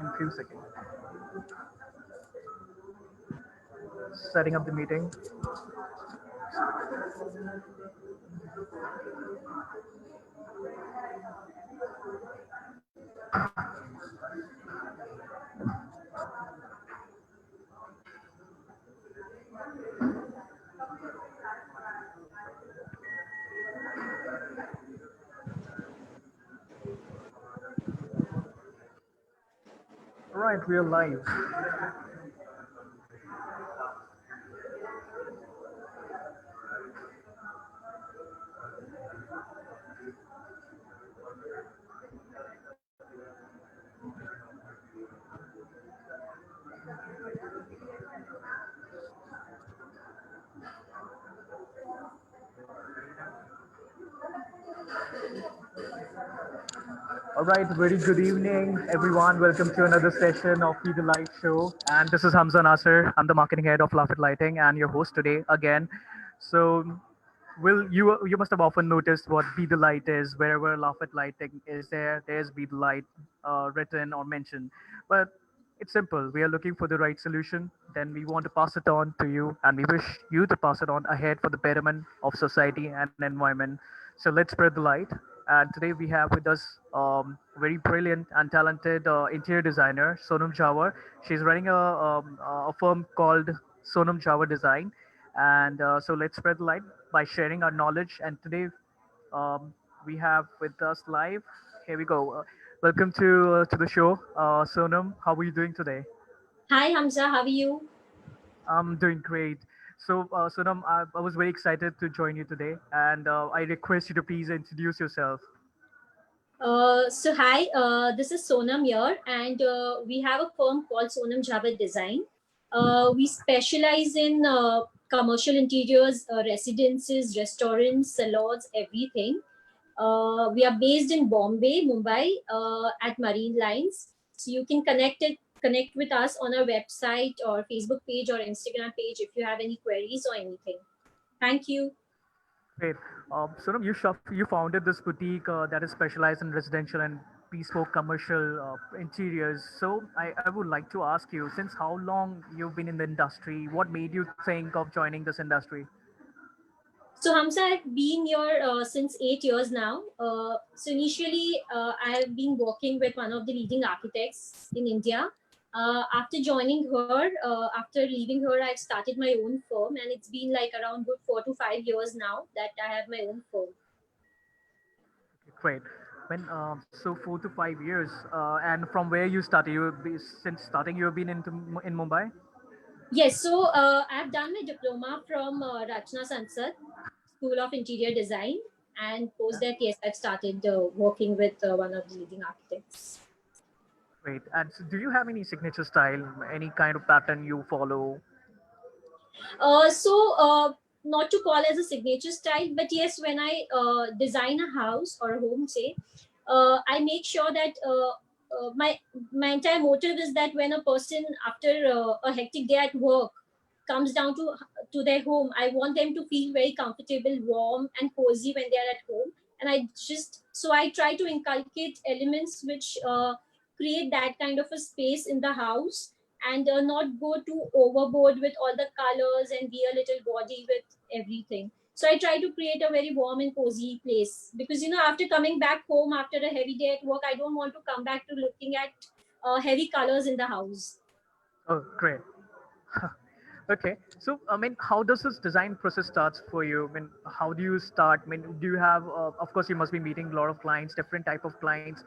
in a few seconds. Setting up the meeting. All right, we are live. All right, very good evening, everyone. Welcome to another session of Be the Light Show. And this is Hamza Nasser. I'm the marketing head of LAFIT Lighting and your host today again. So, will you must have often noticed what Be the Light is. Wherever LAFIT Lighting is there, there's Be the Light written or mentioned. But it's simple. We are looking for the right solution. Then we want to pass it on to you, and we wish you to pass it on ahead for the betterment of society and environment. So let's spread the light. And today we have with us very brilliant and talented interior designer, Sonam Jhavar. She's running a firm called Sonam Jhavar Design. And so let's spread the light by sharing our knowledge. And today um, we have with us live. Here we go. Welcome to the show, Sonam. How are you doing today? Hi Hamza, how are you? I'm doing great. So, Sonam, I was very excited to join you today, and I request you to please introduce yourself. Hi, this is Sonam here, and we have a firm called Sonam Jhavar Design. We specialize in commercial interiors, residences, restaurants, salons, everything. We are based in Bombay, Mumbai, at Marine Lines. So you can connect with us on our website or Facebook page or Instagram page if you have any queries or anything. Thank you. Great. Sonam, you founded this boutique that is specialized in residential and bespoke commercial interiors. So, I would like to ask you, since how long you've been in the industry? What made you think of joining this industry? So Hamza, I've been here since 8 years now. So initially, I've been working with one of the leading architects in India. After joining her, after leaving her, I've started my own firm, and it's been like around good 4 to 5 years now that I have my own firm. Great. When so 4 to 5 years, and from where you started? Since starting you have been in Mumbai. Yes, so I've done my diploma from Rachna Sansad School of Interior Design, and post that, yes, I've started working with one of the leading architects. Great. And so do you have any signature style, any kind of pattern you follow? Not to call as a signature style, but yes, when I design a house or a home, say, I make sure that my entire motive is that when a person after a hectic day at work comes down to their home, I want them to feel very comfortable, warm, and cozy when they are at home. And I try to inculcate elements which create that kind of a space in the house and not go too overboard with all the colors and be a little gaudy with everything. So I try to create a very warm and cozy place because after coming back home after a heavy day at work, I don't want to come back to looking at heavy colors in the house. Oh, great. Okay. So, I mean, how does this design process starts for you? I mean, how do you start? I mean, do you have, of course, you must be meeting a lot of clients, different type of clients.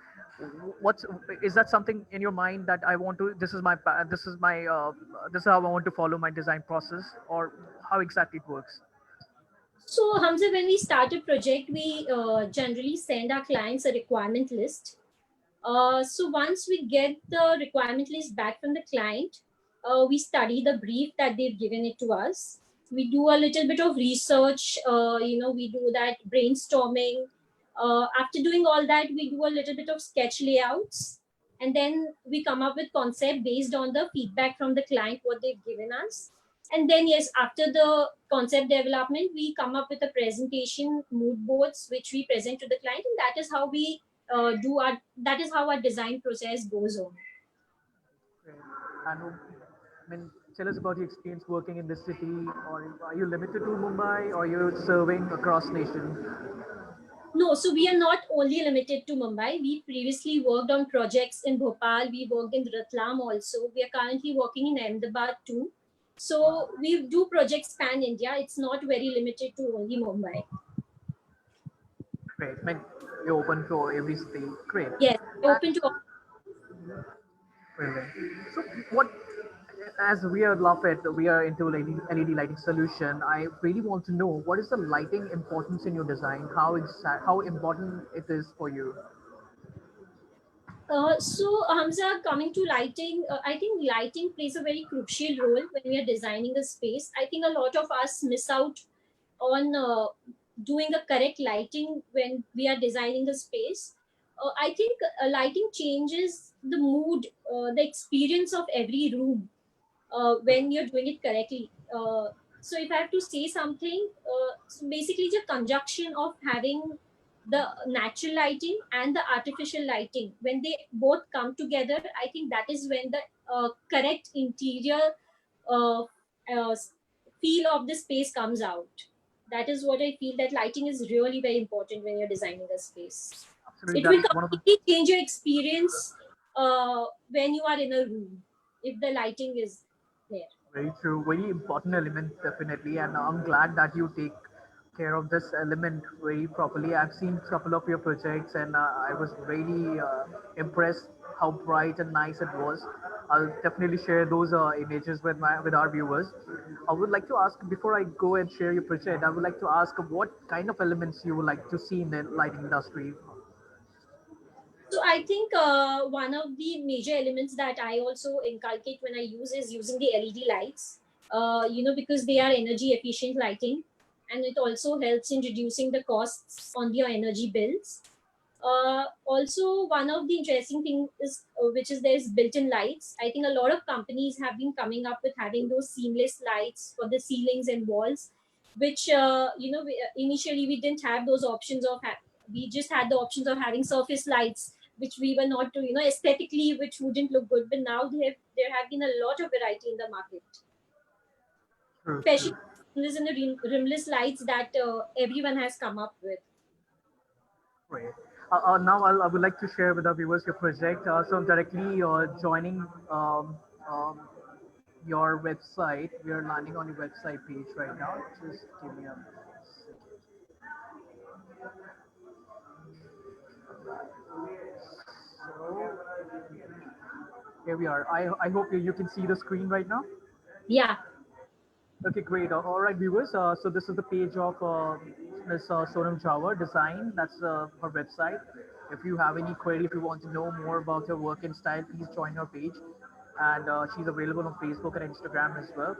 What's is that something in your mind that I want to? This is how I want to follow my design process, or how exactly it works? So, Hamza, when we start a project, we generally send our clients a requirement list. So once we get the requirement list back from the client, we study the brief that they've given it to us. We do a little bit of research. We do that brainstorming. After doing all that, we do a little bit of sketch layouts, and then we come up with concept based on the feedback from the client, what they've given us. And then yes, after the concept development, we come up with a presentation, mood boards, which we present to the client, and that is how we that is how our design process goes on. Great. And tell us about your experience working in this city, or are you limited to Mumbai, or you're serving across nation? No, so we are not only limited to Mumbai. We previously worked on projects in Bhopal. We worked in Ratlam also. We are currently working in Ahmedabad too. So we do projects pan India. It's not very limited to only Mumbai. Great. You're open for every city. Great. Yes, open to all. Brilliant. So what, as we are LAFIT, we are into LED lighting solution. I really want to know what is the lighting importance in your design? How important it is for you? So, Hamza, coming to lighting, I think lighting plays a very crucial role when we are designing a space. I think a lot of us miss out on doing the correct lighting when we are designing a space. I think lighting changes the mood, the experience of every room when you're doing it correctly. So if I have to say something, so basically the conjunction of having the natural lighting and the artificial lighting, when they both come together, I think that is when the correct interior uh, uh, feel of the space comes out. That is what I feel, that lighting is really very important when you're designing a space. Absolutely, It will that's one of the completely change your experience when you are in a room if the lighting is there. very true, very important element, definitely. And I'm glad that you take care of this element very properly. I've seen a couple of your projects, and I was really impressed how bright and nice it was. I'll definitely share those images with our viewers. I would like to ask, before I go and share your project, I would like to ask what kind of elements you would like to see in the lighting industry. So I think one of the major elements that I also inculcate when I use is using the LED lights. Because they are energy efficient lighting, and it also helps in reducing the costs on your energy bills. Also, one of the interesting things is which is there's built-in lights. I think a lot of companies have been coming up with having those seamless lights for the ceilings and walls, which initially we didn't have those options of. We just had the options of having surface lights, which we were not, aesthetically, which wouldn't look good. But now there have been a lot of variety in the market, True, especially true. rimless and the rimless lights that everyone has come up with. Great. I would like to share with our viewers your project. So I'm directly joining um, your website. We are landing on your website page right now. Just give me a so here we are. I hope you can see the screen right now. Yeah. Okay, great. All right, viewers. So this is the page of Miss Sonam Jhavar Design. That's her website. If you have any query, if you want to know more about her work and style, please join her page. And she's available on Facebook and Instagram as well.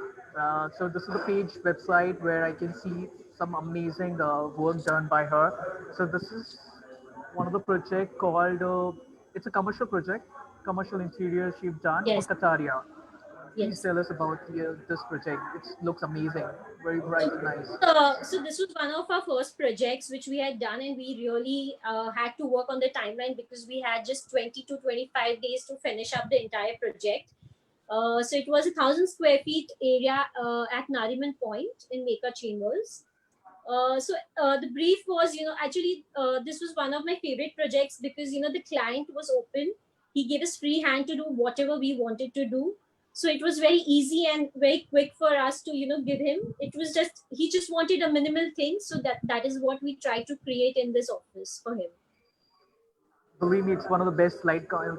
So this is the page website where I can see some amazing work done by her. So this is one of the project called it's a commercial project, commercial interior she's done for Yes. Qataria. Please Yes. tell us about this project. It looks amazing, very bright So, and nice. so this was one of our first projects which we had done, and we really had to work on the timeline because we had just 20 to 25 days to finish up the entire project. So it was 1,000 square feet area at Nariman Point in Maker Chambers. So the brief was, actually, this was one of my favorite projects because, the client was open. He gave us free hand to do whatever we wanted to do. So it was very easy and very quick for us to, give him. It was just, he just wanted a minimal thing. So that is what we tried to create in this office for him. Believe me, it's one of the best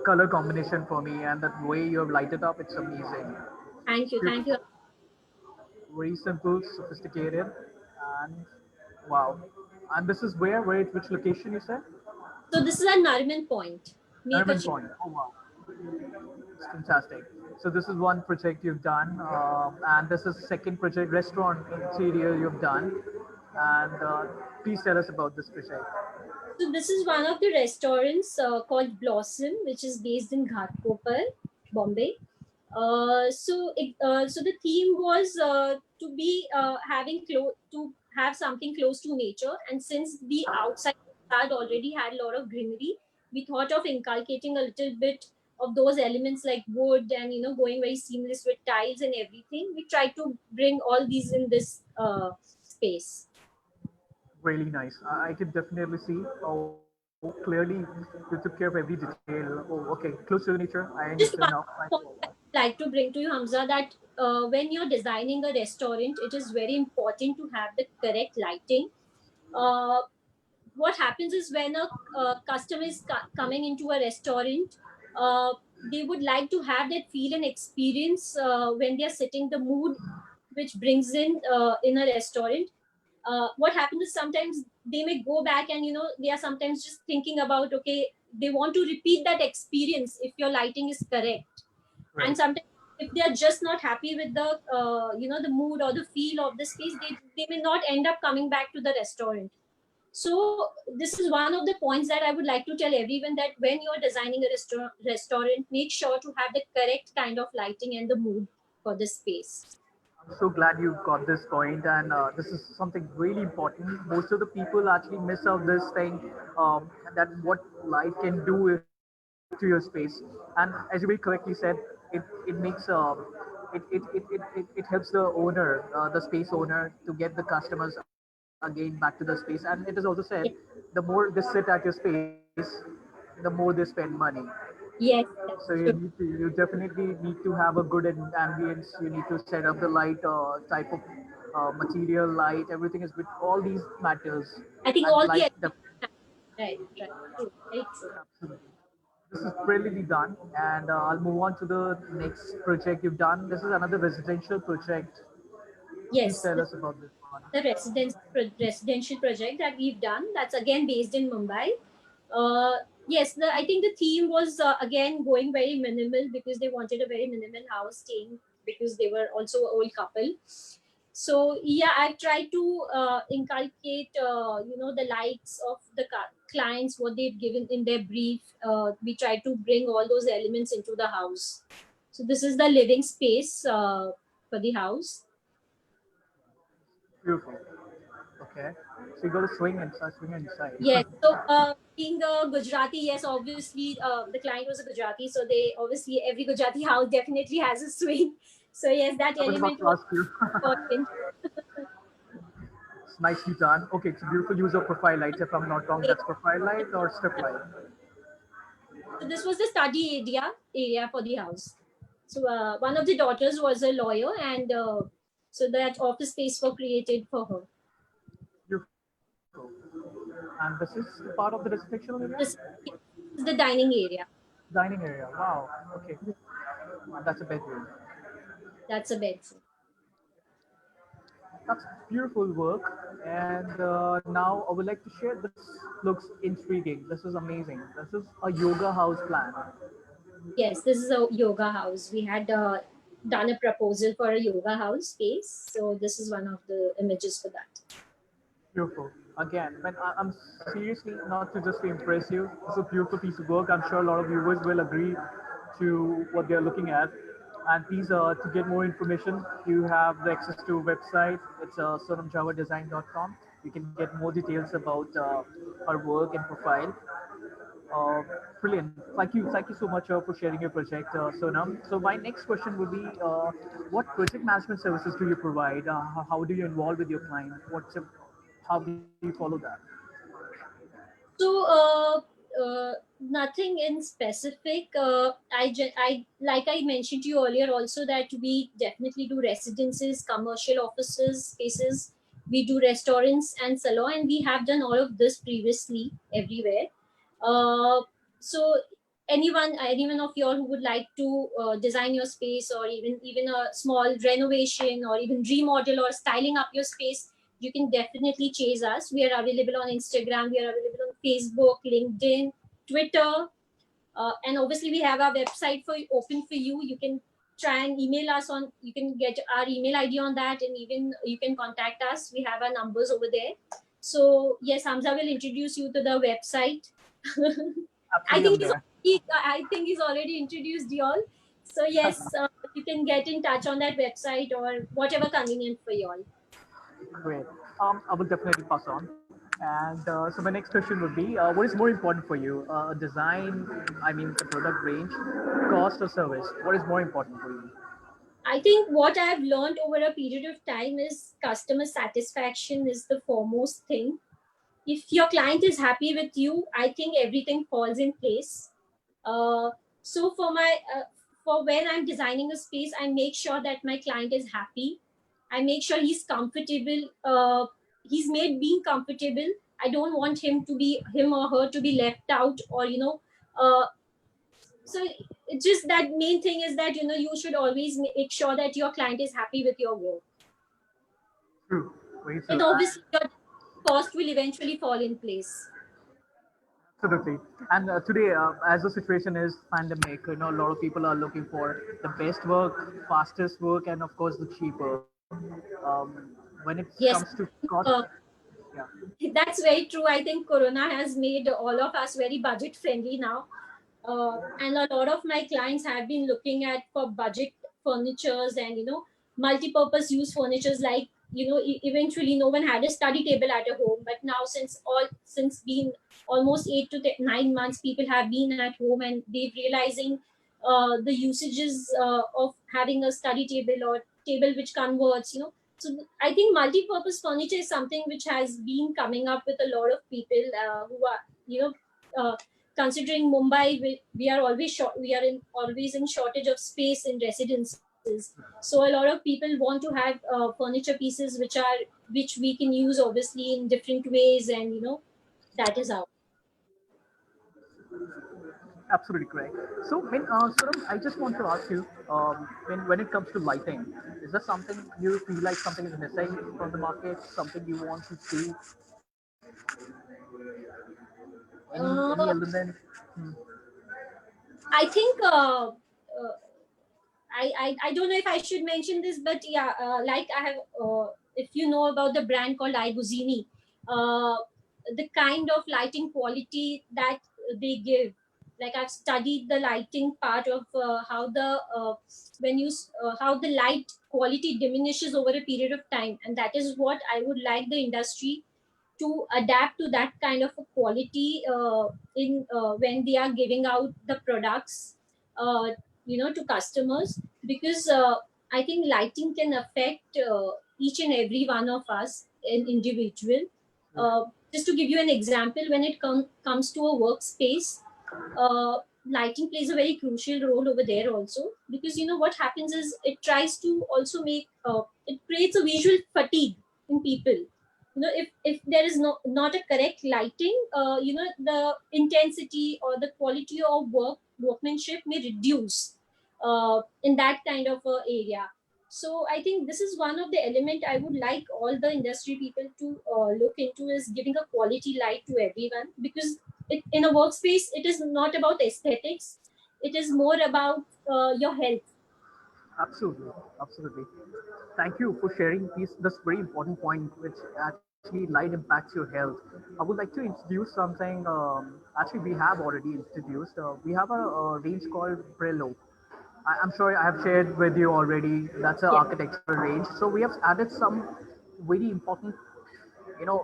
color combination for me, and that way you have lighted up, it's amazing. Thank you. Thank you. Beautiful, very simple, sophisticated, and wow. And this is which location you said? So this is at Nariman Point, Maker Nariman Chambers. Point. Oh wow, it's fantastic. So this is one project you've done, and this is second project, restaurant interior you've done. And please tell us about this project. So this is one of the restaurants called Blossom, which is based in Ghatkopar, Bombay. So the theme was to be to have something close to nature, and since the outside facade already had a lot of greenery, we thought of inculcating a little bit of those elements like wood and going very seamless with tiles and everything. We try to bring all these in this space. Really nice. I can definitely see. Oh, clearly you took care of every detail. Oh, okay. Close to the nature. I understood now. Just one Thanks for all point that. that I'd like to bring to you, Hamza, that when you're designing a restaurant, it is very important to have the correct lighting. Uh, what happens is when a customer is coming into a restaurant, uh, they would like to have that feel and experience when they're sitting, the mood which brings in a restaurant. What happens is sometimes they may go back and they are sometimes just thinking about, okay, they want to repeat that experience if your lighting is correct. And Right. sometimes if they are just not happy with the the mood or the feel of the space, they may not end up coming back to the restaurant. So this is one of the points that I would like to tell everyone, that when you're designing a restaurant, make sure to have the correct kind of lighting and the mood for the space. I'm so glad you got this point, and this is something really important. Most of the people actually miss out this thing, that what light can do to your space. And as you very correctly said, it makes it helps the owner, the space owner, to get the customers again back to the space. And it is also said, Yes, the more they sit at your space, the more they spend money. yes, So that's true. you definitely need to have a good ambience. You need to set up the light, type of material, light. Everything is with all these matters, I think and all the light elements, right, right, true, very true. absolutely. This is brilliantly done, and I'll move on to the next project you've done. This is another residential project. Please Yes, tell this us about this one. the residential project that we've done. That's again based in Mumbai. Uh, yes, I think the theme was again going very minimal because they wanted a very minimal house staying, because they were also an old couple. So yeah, I've tried to inculcate the likes of the clients, what they've given in their brief. We try to bring all those elements into the house. So this is the living space for the house. Beautiful. Okay, so you got to swing inside. Yes. So, being a Gujarati, yes, obviously, the client was a Gujarati, so they obviously every Gujarati house definitely has a swing. So yes, that I was about element to was ask you. important. It's nicely done. Okay, it's a beautiful use of profile lights. If I'm not wrong, that's profile light or strip light. So this was the study area for the house. So one of the daughters was a lawyer, and so that office space was created for her. Beautiful. And this is part of the residential area? This is the dining area. Dining area. Wow. Okay. That's a bedroom. That's a bedroom. That's beautiful work. And now I would like to share. This looks intriguing. This is amazing. This is a yoga house plan. Yes, this is a yoga house. We had done a proposal for a yoga house space. So this is one of the images for that. Beautiful. Again, when I'm seriously not to just to impress you, it's a beautiful piece of work. I'm sure a lot of viewers will agree to what they're looking at. And please, to get more information, you have the access to website. It's sonamjavadesign.com. You can get more details about our work and profile. Uh, Brilliant. Thank you so much for sharing your project, Sonam. So my next question would be, what project management services do you provide? How do you involve with your client? How do you follow that? So nothing in specific. I like I mentioned to you earlier also that we definitely do residences, commercial offices, spaces. We do restaurants and salon, and we have done all of this previously everywhere. Uh, so anyone of you all who would like to design your space, or even a small renovation, or even remodel or styling up your space, you can definitely chase us. We are available on Instagram, we are available on Facebook, LinkedIn, Twitter, and obviously we have our website for open for you. You can try and email us on. You can get our email ID on that, and even you can contact us. We have our numbers over there. So yes, Hamza will introduce you to the website. I Absolutely, think I'm there. I think he's already introduced you all. So yes, you can get in touch on that website or whatever convenient for you all. Great. I will definitely pass on. And so my next question would be, what is more important for you? Design, I mean the product range, cost or service? What is more important for you? I think what I've learned over a period of time is customer satisfaction is the foremost thing. If your client is happy with you, I think everything falls in place. uh, so for when I'm designing a space, I make sure that my client is happy. I make sure he's comfortable. He's made being comfortable. I don't want him or her to be left out, or uh, so it's just that main thing is that you should always make sure that your client is happy with your work, True, very and true. obviously your cost will eventually fall in place. Absolutely. And today, as the situation is pandemic, a lot of people are looking for the best work, fastest work, and of course the cheaper. When it comes to Yes, cost, uh, yeah, that's very true. I think Corona has made all of us very budget friendly now. And a lot of my clients have been looking at for budget furnitures and multi-purpose use furnitures, like eventually no one had a study table at a home, but now since being almost 8 to 9 months, people have been at home and they're realizing the usages of having a study table or table which converts. So I think multi-purpose furniture is something which has been coming up with a lot of people who are you know uh, considering Mumbai, we are always we are in always in shortage of space in residences. So a lot of people want to have furniture pieces which we can use obviously in different ways, and that is how. absolutely correct. So, Sonam, I just want to ask you, when it comes to lighting, is there something you feel like something is missing from the market, something you want to see, any Uh, element? Hmm. I think I don't know if I should mention this, but yeah, like I have, if you know about the brand called iGuzini, uh, the kind of lighting quality that they give, like I've studied the lighting part of how the how the light quality diminishes over a period of time, and that is what I would like the industry to adapt to, that kind of a quality in when they are giving out the products uh, to customers, because I think lighting can affect each and every one of us, an individual. Just to give you an example, when it comes to a workspace, lighting plays a very crucial role over there also, because what happens is it tries to also make it creates a visual fatigue in people. If there is not a correct lighting, the intensity or the quality of workmanship may reduce in that kind of area. So I think this is one of the element I would like all the industry people to look into, is giving a quality light to everyone, because in a workspace it is not about aesthetics, it is more about your health. Absolutely, absolutely. Thank you for sharing this very important point, which actually light impacts your health. I would like to introduce something. Actually, we have already introduced. We have a range called Brillo. I'm sure I have shared with you already. That's an Yeah. architectural range. So we have added some very important, you know,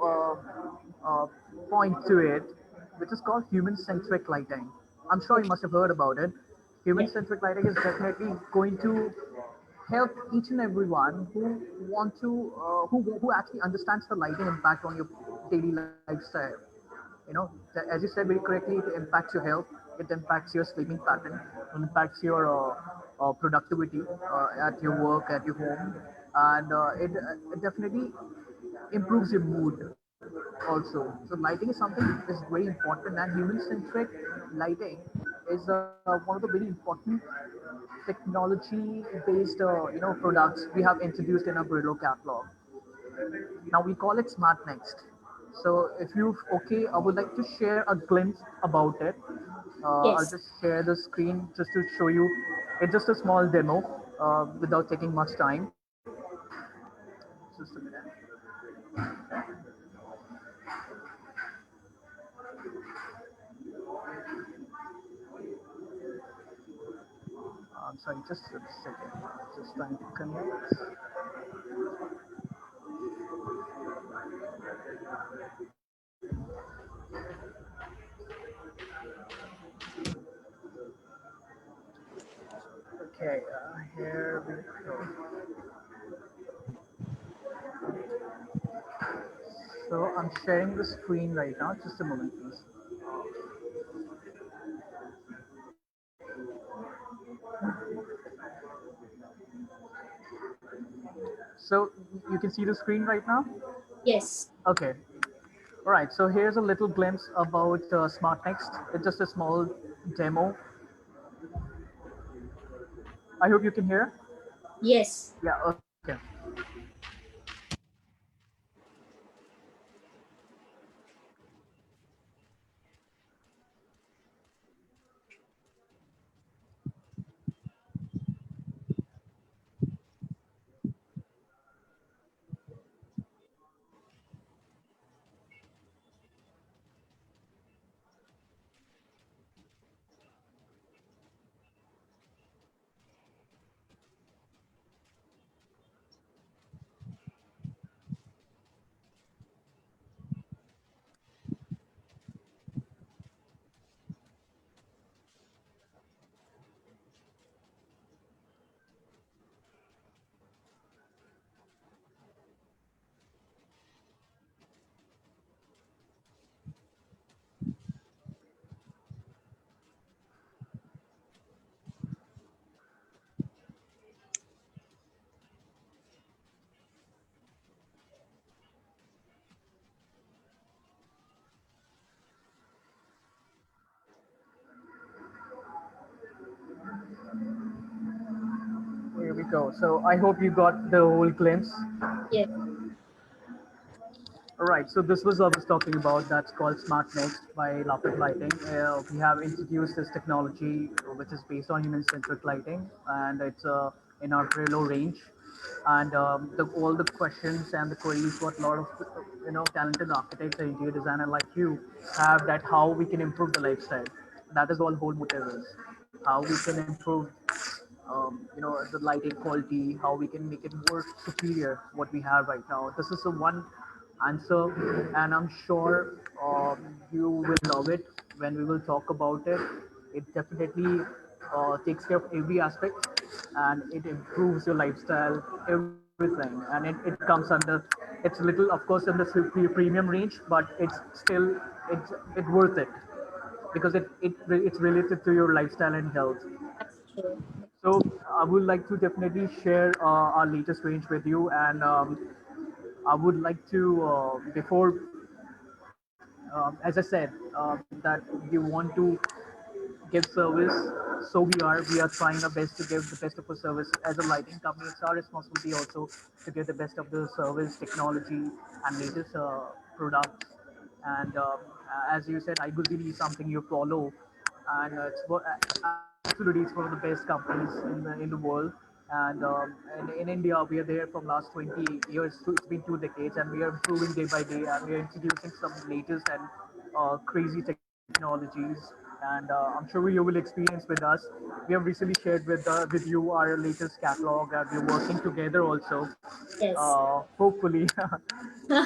point to it, which is called human-centric lighting. I'm sure you Okay. must have heard about it. Yeah. Human-centric lighting is definitely going to help each and everyone who want to who actually understands the lighting impact on your daily lifestyle. As you said very correctly, it impacts your health, it impacts your sleeping pattern, it impacts your productivity at your work, at your home, and it definitely improves your mood also. So lighting is something is very important, and human-centric lighting is one of the very important technology-based products we have introduced in our Brillo catalog. Now we call it Smartness. So if you okay, I would like to share a glimpse about it. I'll Yes. just share the screen just to show you. It's just a small demo without taking much time. Just a minute. I'm sorry, just a second. Just trying to connect. Okay, here we go. So I'm sharing the screen right now. Just a moment, please. So you can see the screen right now. Yes. Okay. All right. So here's a little glimpse about Smartnext. It's just a small demo. I hope you can hear. Yes. Yeah. Okay. Here we go. So I hope you got the whole glimpse. Yes. All right, so this was I was talking about. That's called Smartness by LAFIT Lighting. We have introduced this technology, which is based on human-centric lighting, and it's in our Brillo range. And all the questions and the queries what a lot of talented architects and interior designer like you have, that how we can improve the lifestyle. That is all whole motive is how we can improve the lighting quality, how we can make it more superior what we have right now. This is the one answer, and I'm sure you will love it when we will talk about it. It definitely takes care of every aspect, and it improves your lifestyle, everything, and it comes under. It's little, of course, in the premium range, but it's still it's worth it because it's related to your lifestyle and health. That's true. So I would like to definitely share our latest range with you, and I would like to before, as I said, that you want to give service. So we are trying our best to give the best of our service as a lighting company. It's our responsibility also to give the best of the service, technology, and latest products. And as you said, I believe is something you follow, and absolutely it's one of the best companies in the world. And in India, we are there from last 20 years. So it's been 2 decades, and we are improving day by day, and we are introducing some latest and crazy technologies. And I'm sure you will experience with us. We have recently shared with you our latest catalog, and we're working together also. Yes. Hopefully.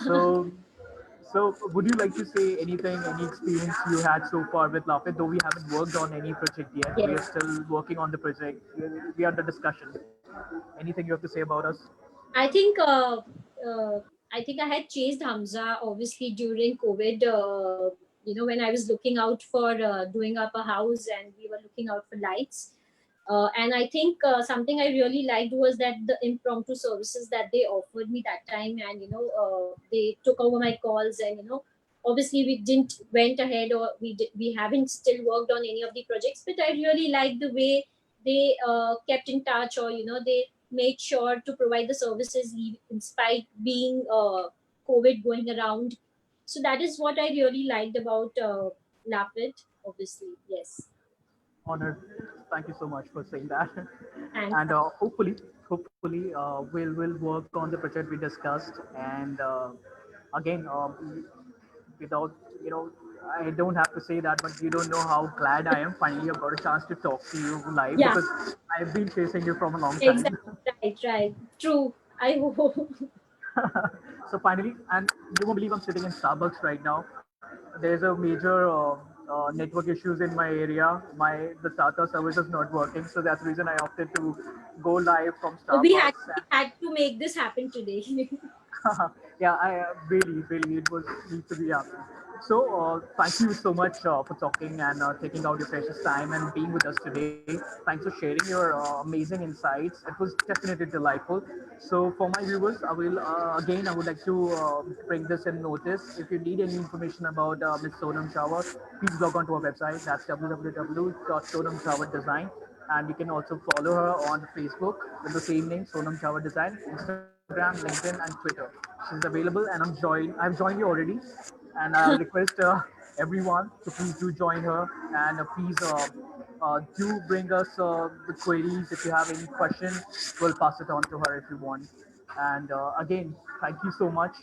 so so, would you like to say anything, any experience you had so far with Lafit? Though we haven't worked on any project yet, we are Yes. still working on the project. We are under discussion. Anything you have to say about us? I think I think I had chased Hamza obviously during COVID. When I was looking out for doing up a house and we were looking out for lights. And I think something I really liked was that the impromptu services that they offered me that time, and they took over my calls, and obviously we didn't went ahead, or we haven't still worked on any of the projects, but I really liked the way they kept in touch, or they made sure to provide the services in spite being COVID going around. So that is what I really liked about Lapid, obviously. Yes. Honored. Thank you so much for saying that. Thanks. And hopefully, we'll work on the project we discussed. And again, without I don't have to say that, but you don't know how glad I am finally I got a chance to talk to you live, Yeah, because I've been chasing you from a long exactly. time. Right, right. True. I hope. So finally, and you won't believe I'm sitting in Starbucks right now. There's a major network issues in my area. The Tata service is not working, so that's the reason I opted to go live from Starbucks. We had to make this happen today. Yeah, I really, it was need to be happening. So, thank you so much for talking and taking out your precious time and being with us today. Thanks for sharing your amazing insights. It was definitely delightful. So, for my viewers, I would like to bring this in notice. If you need any information about Miss Sonam Jhavar, please log on to our website. That's www.sonamjhavardesign. And you can also follow her on Facebook with the same name, Sonam Jhavar Design, Instagram, LinkedIn, and Twitter. She's available, and I've joined you already, and I'll request everyone to please do join her, and please do bring us the queries if you have any questions. We'll pass it on to her if you want. And again, thank you so much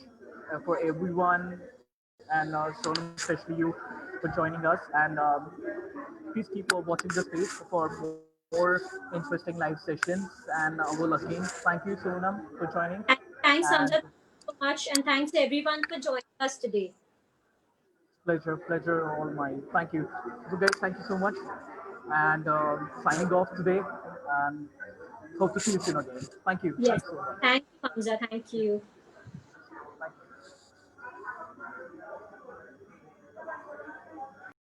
for everyone, and Sonam, especially you, for joining us. And please keep watching the space for more interesting live sessions. And we'll again thank you, Sonam, for joining. Thanks, And Hamza, so much, and thanks everyone for joining us today. pleasure, all mine. Thank you. So, guys, thank you so much. And signing off today. And hope to see you soon again. Thank you. Yes. Thanks so much. Thank you, Hamza. Thank you.